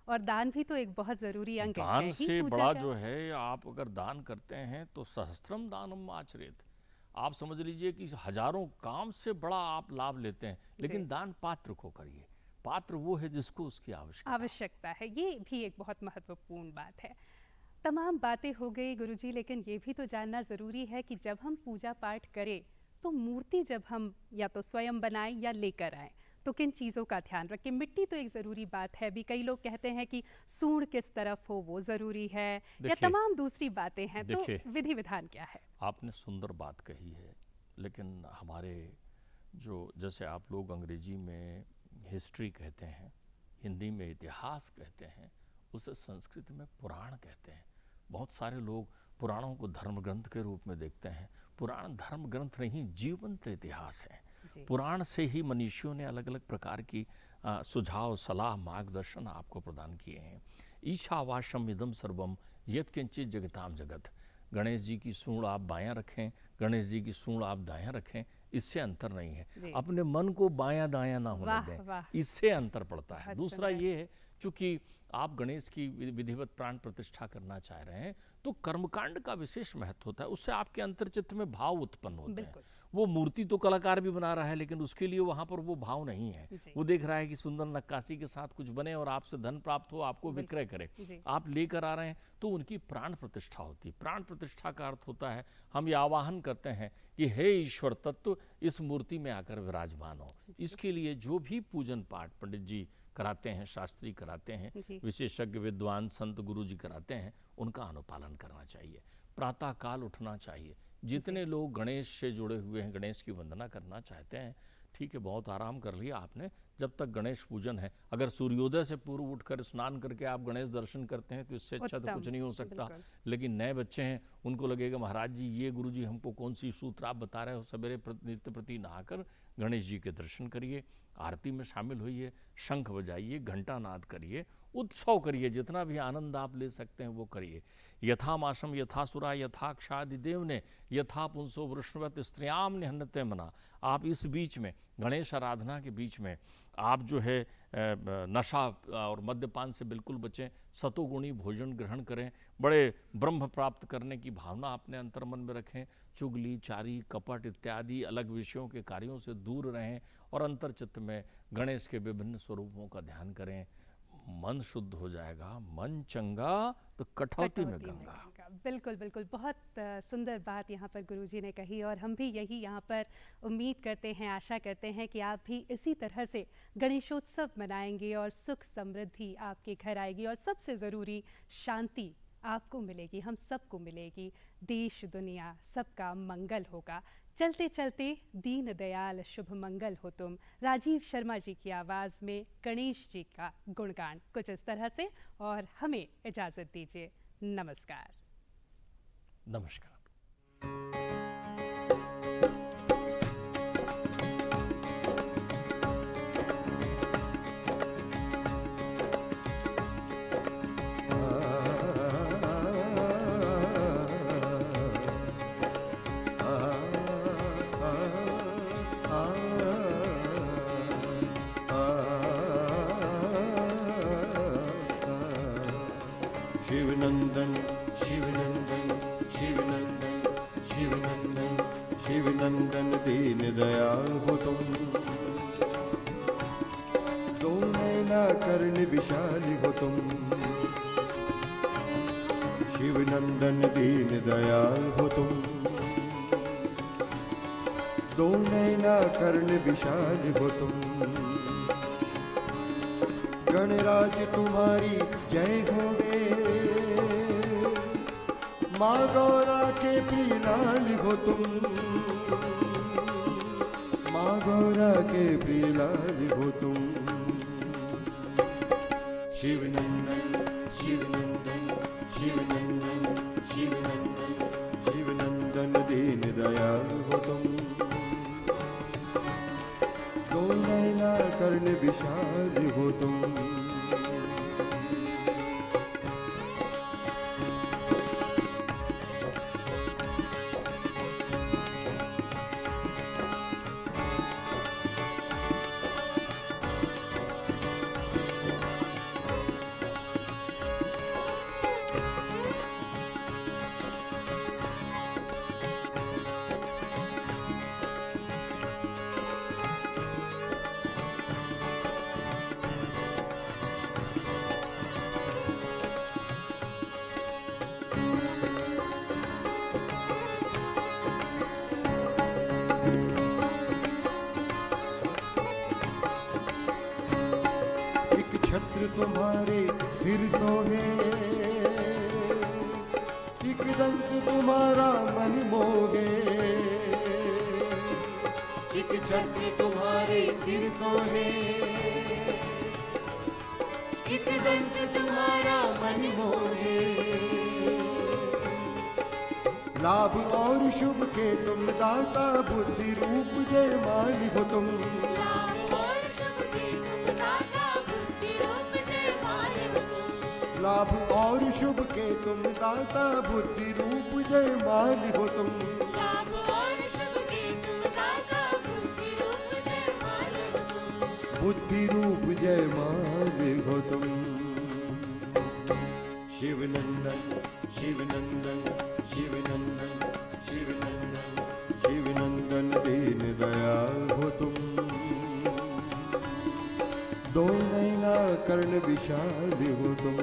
और दान भी तो एक बहुत जरूरी अंग है दान ही से पूजा बड़ा का। जो है, आप अगर दान करते हैं तो सहस्त्रम दानम आचरेत। आप समझ लीजिए कि हजारों काम से बड़ा आप लाभ लेते हैं, लेकिन दान पात्र को करिए। पात्र वो है जिसको उसकी आवश्यकता है। ये भी एक बहुत महत्वपूर्ण बात है। तमाम बातें हो गई गुरुजी, लेकिन ये भी तो जानना ज़रूरी है कि जब हम पूजा पाठ करें तो मूर्ति जब हम या तो स्वयं बनाएं या लेकर आएं, तो किन चीज़ों का ध्यान रखें? मिट्टी तो एक ज़रूरी बात है भी, कई लोग कहते हैं कि सूंड किस तरफ हो वो ज़रूरी है, या देखिए, तमाम दूसरी बातें हैं। तो देखिए, विधि विधान क्या है? आपने सुंदर बात कही है, लेकिन हमारे जो, जैसे आप लोग अंग्रेजी में हिस्ट्री कहते हैं, हिंदी में इतिहास कहते हैं, उसे संस्कृत में पुराण कहते हैं। बहुत सारे लोग पुराणों को धर्म ग्रंथ के रूप में देखते हैं। पुराण धर्म ग्रंथ नहीं, जीवंत इतिहास है। पुराण से ही मनीषियों ने अलग अलग प्रकार की सुझाव, सलाह, मार्गदर्शन आपको प्रदान किए हैं। ईशावास्यम इदम सर्वम यत्किंचित जगताम जगत। गणेश जी की सूंड आप बायां रखें, गणेश जी की सूंड आप दायां रखें, इससे अंतर नहीं है। अपने मन को बायां दायां ना होने वाह, दें, वाह। इससे अंतर पड़ता है। बहुत दूसरा सुंदर। ये है, चूंकि आप गणेश की विधिवत प्राण प्रतिष्ठा करना चाह रहे हैं, तो कर्मकांड का विशेष महत्व होता है। उससे आपके अंतर्चित्त में भाव उत्पन्न होते हैं। वो मूर्ति तो कलाकार भी बना रहा है, लेकिन उसके लिए वहां पर वो भाव नहीं है। वो देख रहा है कि सुंदर नक्काशी के साथ कुछ बने और आपसे धन प्राप्त हो, आपको विक्रय करे। आप लेकर आ रहे हैं तो उनकी प्राण प्रतिष्ठा होती है। प्राण प्रतिष्ठा का अर्थ होता है, हम ये आवाहन करते हैं कि हे ईश्वर तत्व, इस मूर्ति में आकर विराजमान हो। इसके लिए जो भी पूजन पाठ पंडित जी कराते हैं, शास्त्री कराते हैं, विशेषज्ञ विद्वान संत गुरु जी कराते हैं, उनका अनुपालन करना चाहिए। प्रातः काल उठना चाहिए। जितने लोग गणेश से जुड़े हुए हैं, गणेश की वंदना करना चाहते हैं, ठीक है, बहुत आराम कर लिया आपने। जब तक गणेश पूजन है, अगर सूर्योदय से पूर्व उठकर स्नान करके आप गणेश दर्शन करते हैं तो इससे अच्छा तो कुछ नहीं हो सकता। लेकिन नए बच्चे हैं, उनको लगेगा महाराज जी, ये गुरु जी हमको कौन सी सूत्र आप बता रहे हो। सवेरे नित्य प्रति नहाकर गणेश जी के दर्शन करिए, आरती में शामिल होइए, शंख बजाइए, घंटा नाद करिए, उत्सव करिए, जितना भी आनंद आप ले सकते हैं वो करिए। यथा माशम यथा सुरा यथा क्षादिदेव ने यथा पुंसो वृष्णवत स्त्रियाम निहन्नते मना। आप इस बीच में, गणेश आराधना के बीच में, आप जो है नशा और मद्यपान से बिल्कुल बचें, सतोगुणी भोजन ग्रहण करें, बड़े ब्रह्म प्राप्त करने की भावना अपने अंतर्मन में रखें, चुगली, चारी, कपट इत्यादि अलग विषयों के कार्यों से दूर रहें और अंतर्चित्त में गणेश के विभिन्न स्वरूपों का ध्यान करें। मन शुद्ध हो जाएगा, मन चंगा तो कटौती में गंगा। बिल्कुल बिल्कुल, बहुत सुंदर बात यहाँ पर गुरुजी ने कही और हम भी यही यहाँ पर उम्मीद करते हैं, आशा करते हैं कि आप भी इसी तरह से गणेशोत्सव मनाएंगे और सुख समृद्धि आपके घर आएगी और सबसे ज़रूरी शांति आपको मिलेगी, हम सबको मिलेगी, देश दुनिया सबका मंगल होगा। चलते चलते दीन दयाल शुभ मंगल हो तुम, राजीव शर्मा जी की आवाज़ में गणेश जी का गुणगान कुछ इस तरह से, और हमें इजाज़त दीजिए। नमस्कार। नमस्कार। शिवनंदन शिवनंदन शिवनंदन शिवनंदन शिवनंदन दीन दयाल हो तुम, दो नैना कर्ण विशाली हो तुम। शिवनंदन दीन दयाल हो तुम, दो नैना कर्ण विशाल हो तुम। गणराज तुम्हारी जय होवे, माँ गौरा के प्रिय लाल हो तुम, माँ गौरा के प्रिय लाल हो तुम। शिवनंदन शिवनंदन शिवनंदन शिवनंदन शिवनंदन दीन दयाल हो तुम, दो नैना कर्ण विशाल हो तुम। छत्र तुम्हारे सिर सोहे, एक दंत तुम्हारा मन मोहे। एक छत्र तुम्हारे सिर सोहे, एक दंत तुम्हारा मन मोहे। लाभ और शुभ के तुम दाता, बुद्धि रूप जय मान हो तुम। लाभ और शुभ के तुम दाता, बुद्धि रूप जय मान हो तुम। लाभ और शुभ के तुम दाता, बुद्धि रूप जय मान हो तुम। बुद्धि रूप जय मान हो तुम। शिवनंदन शिवनंदन शिवनंदन शिवनंदन शिवनंदन दीन दयाल हो तुम, दो नैना कर्ण विशाल हो तुम।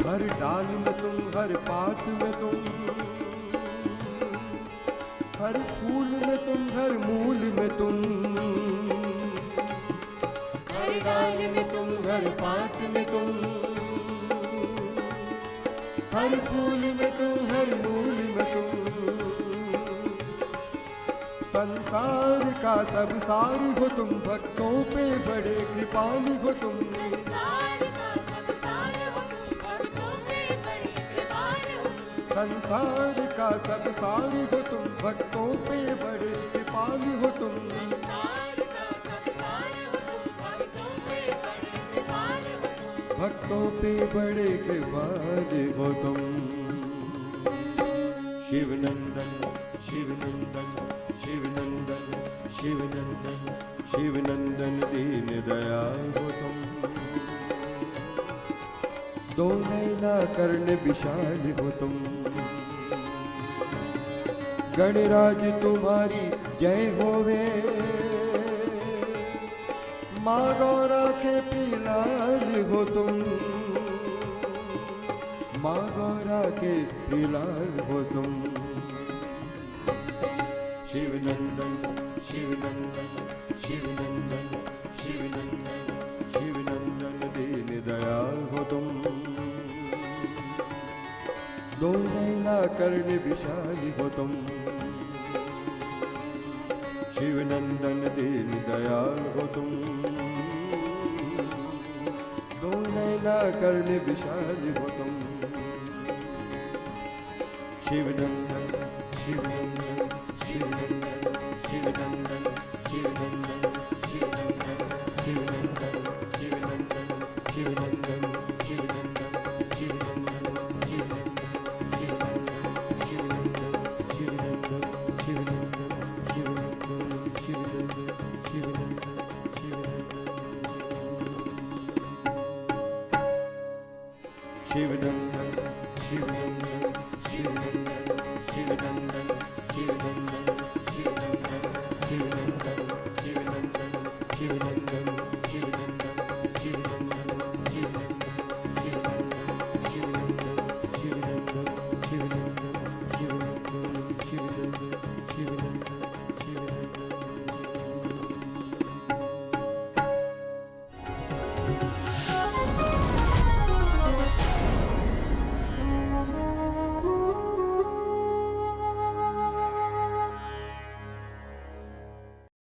हर डाल में तुम, हर पात में तुम, हर फूल में तुम, हर मूल में तुम। हर डाल में तुम, हर पात में तुम, हर फूल में तुम, हर मूल में तुम। संसार का सब सार हो तुम, भक्तों पे बड़े कृपालु हो तुम। संसार का सब सार हो तुम, भक्तों पे बड़े कृपालु हो तुम। संसार का सब सार हो तुम, भक्तों पे बड़े कृपाल हो तुम। संसार का सब सार हो तुम, भक्तों पे बड़े कृपाल हो तुम। भक्तों पे बड़े कृपाल हो तुम। शिवनंदन शिवनंदन शिवनंदन शिवनंदन शिवनंदन दीन दयाल हो तुम। दो नैना कर्ण विशाल हो तुम। गणराज तुम्हारी जय होवे, माँ गौरा के प्रियलाल हो तुम। माँ गौरा के प्रियलाल हो तुम। शिवनंदन शिवनंदन शिवनंदन शिवनंदन शिवनंदन दीन दयाल हो तुम। दो नैना कर्ण विशाल हो तुम। शिवनंदन दीन दयाल हो तुम। दो नैना कर्ण विशाल हो तुम। शिवनंदन शिवनंदन शिवनंदन शिवनंदन शिवनंदन शिवनंदन शिवनंदन शिवनंदन शिवनंदन शिवनंदन शिवनंदन शिवनंदन शिवनंदन शिवनंदन शिवनंदन शिवनंदन शिवनंदन